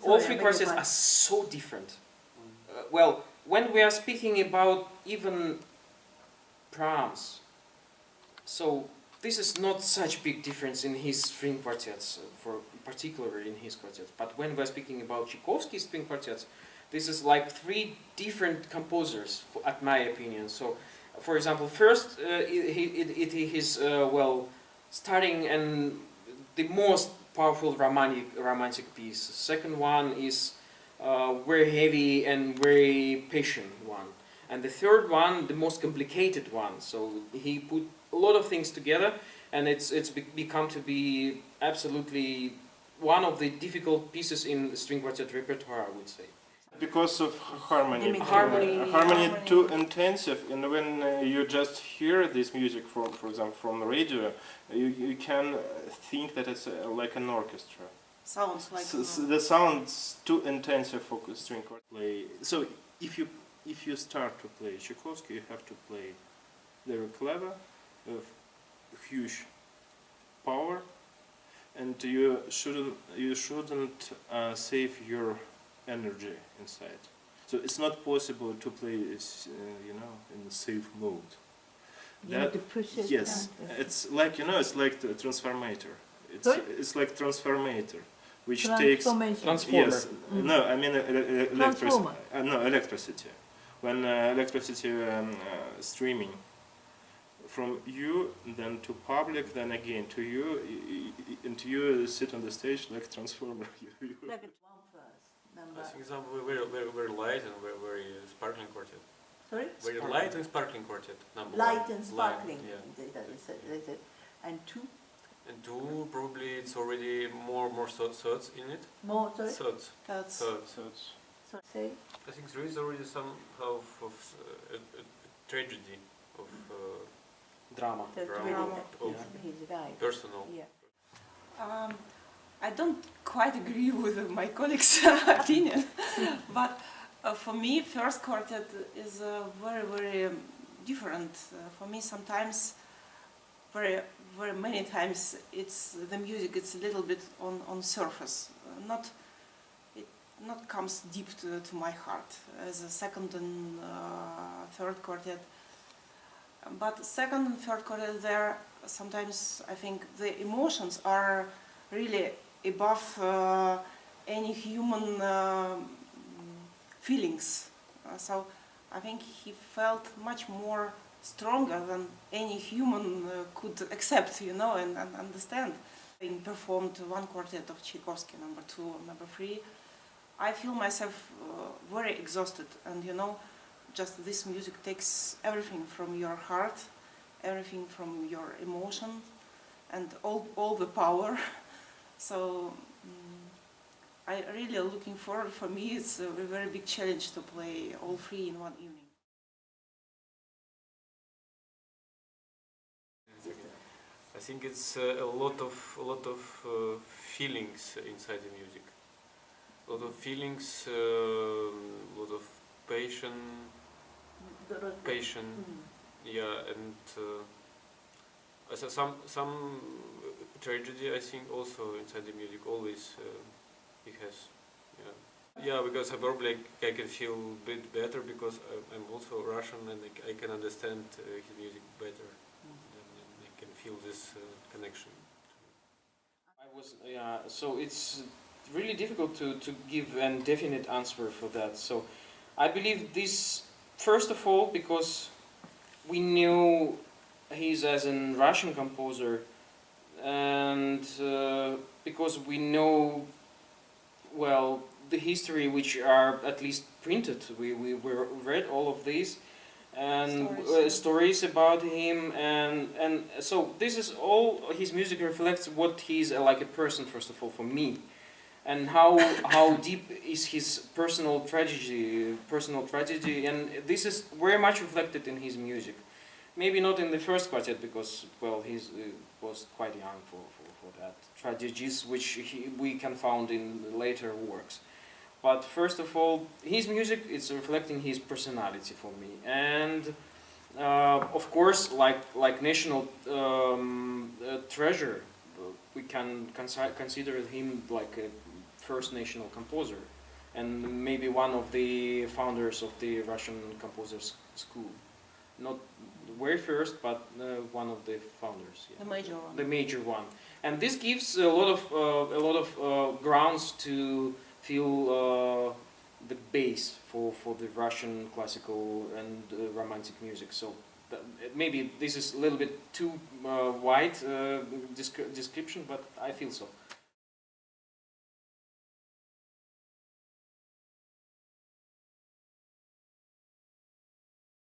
all three quartets are so different. Well, when we are speaking about even Brahms, so this is not such big difference in his string quartets, particularly in his quartets. But when we are speaking about Tchaikovsky's string quartets, this is like three different composers, at my opinion. So, for example, first it is well, starting and the most powerful romantic piece. Second one is very heavy and very patient one, and the third one, the most complicated one. So he put a lot of things together, and it's become to be absolutely one of the difficult pieces in the string quartet repertoire, I would say. Because of harmony. Harmony too intensive, and when you just hear this music from, for example, from the radio, you can think that it's like an orchestra. Sounds like the sound's too intensive for string quartet. So if you start to play Tchaikovsky, you have to play very clever, with huge power, and you shouldn't save your energy inside. So it's not possible to play this, in a safe mode. You have to push it. Yes, it's like it's like the transformator. It's like transformator, which takes Transformer. Yes, no, I mean electricity. When electricity streaming from you, then to public, then again to you, and you sit on the stage like transformer. I think some very light and very sparkling quartet. Sorry? Very light and sparkling quartet. Number Light one. and sparkling. Yeah. That's it. And two? And two, probably it's already more thirds in it. More, sorry? Thirds. that's Thirds. So, say? I think there is already somehow of a tragedy of Drama. That's Drama really of he's right. personal. Yeah. I don't quite agree with my colleagues' opinion, but for me, first quartet is very, very different. For me, sometimes, very many times, it's the music. It's a little bit on surface, not comes deep to my heart as a second and third quartet. But second and third quartet, there sometimes I think the emotions are really above any human feelings. So I think he felt much more stronger than any human could accept, and understand. I performed one quartet of Tchaikovsky, number 2, number 3. I feel myself very exhausted, and just this music takes everything from your heart, everything from your emotion, and all the power. So I really am looking forward. For me, it's a very big challenge to play all three in one evening. I think it's a lot of feelings inside the music. A lot of feelings, a lot of passion, yeah, and some tragedy. I think also inside the music always it has, yeah, because probably I can feel a bit better because I'm also Russian and I can understand his music better, and I can feel this connection. So it's really difficult to give a definite answer for that. So I believe this, first of all, because we knew he's as a Russian composer, and because we know, well, the history which are at least printed. We read all of these and stories about him, and so this is all, his music reflects what he's like a person, first of all, for me, and how deep is his personal tragedy, and this is very much reflected in his music. Maybe not in the first quartet because, well, he was quite young for that tragedies which we can find in later works. But first of all, his music is reflecting his personality for me, and of course, like national treasure, we can consider him like a first national composer, and maybe one of the founders of the Russian composers school. Not the very first, but one of the founders. Yeah. The major one. The major one, and this gives a lot of grounds to feel the base for the Russian classical and romantic music. So maybe this is a little bit too wide description, but I feel so.